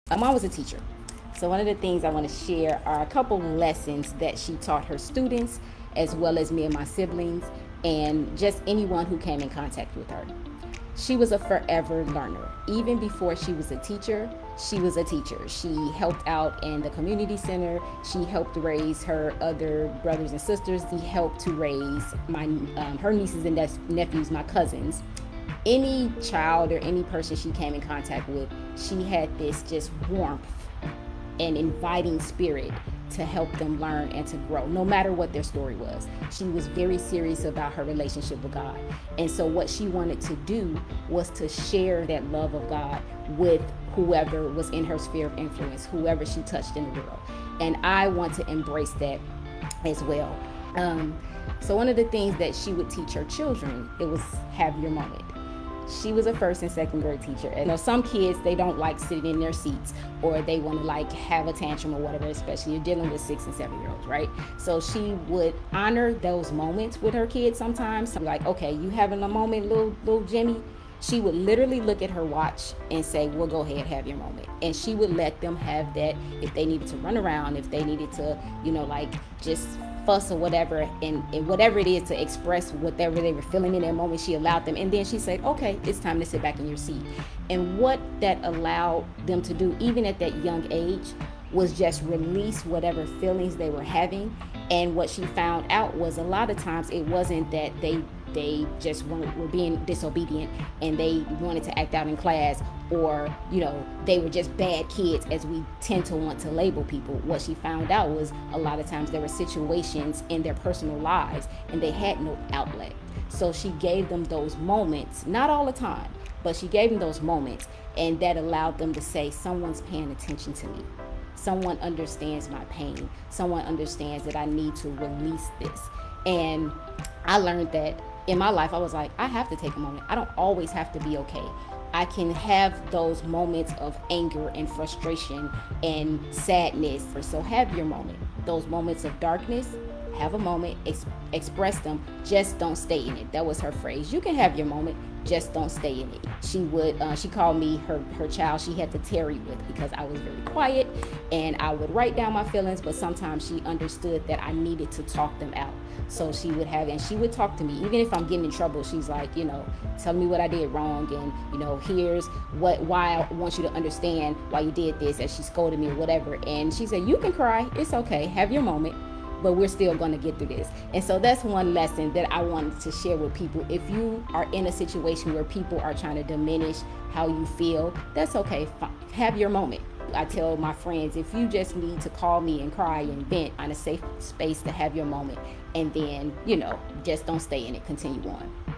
My mom was a teacher. So one of the things I want to share are a couple lessons that she taught her students, as well as me and my siblings, and just anyone who came in contact with her. She was a forever learner. Even before she was a teacher, she was a teacher. She helped out in the community center. She helped raise her other brothers and sisters. She helped to raise her nieces and nephews, my cousins. Any child or any person she came in contact with, she had this just warmth and inviting spirit to help them learn and to grow, no matter what their story was. She was very serious about her relationship with God. And so what she wanted to do was to share that love of God with whoever was in her sphere of influence, whoever she touched in the world. And I want to embrace that as well. So one of the things that she would teach her children, it was have your moment. She was a first and second grade teacher. And some kids, they don't like sitting in their seats, or they want to like have a tantrum or whatever, especially you're dealing with 6 and 7 year olds, right? So she would honor those moments with her kids sometimes. Like, okay, you having a moment, little Jimmy? She would literally look at her watch and say, well, go ahead, have your moment. And she would let them have that if they needed to run around, if they needed to, like just fuss or whatever, and whatever it is to express whatever they were feeling in that moment, she allowed them. And then she said, okay, it's time to sit back in your seat. And what that allowed them to do, even at that young age, was just release whatever feelings they were having. And what she found out was a lot of times it wasn't that they just were being disobedient and they wanted to act out in class, or they were just bad kids, as we tend to want to label people. What she found out was a lot of times there were situations in their personal lives and they had no outlet. So she gave them those moments, not all the time, but she gave them those moments, and that allowed them to say, someone's paying attention to me. Someone understands my pain. Someone understands that I need to release this. And I learned that in my life. I was like, I have to take a moment. I don't always have to be okay. I can have those moments of anger and frustration and sadness. So have your moment. Those moments of darkness, have a moment, express them, just don't stay in it. That was her phrase. You can have your moment, just don't stay in it. She called me her child she had to tarry with, because I was very quiet and I would write down my feelings, but sometimes she understood that I needed to talk them out. So she would talk to me, even if I'm getting in trouble. She's like, tell me what I did wrong, and here's why I want you to understand why you did this, as she scolded me or whatever. And she said, you can cry, it's okay, have your moment, but we're still going to get through this. And so that's one lesson that I wanted to share with people. If you are in a situation where people are trying to diminish how you feel, that's okay. Have your moment. I tell my friends, if you just need to call me and cry and vent, on a safe space to have your moment, and then, just don't stay in it, continue on.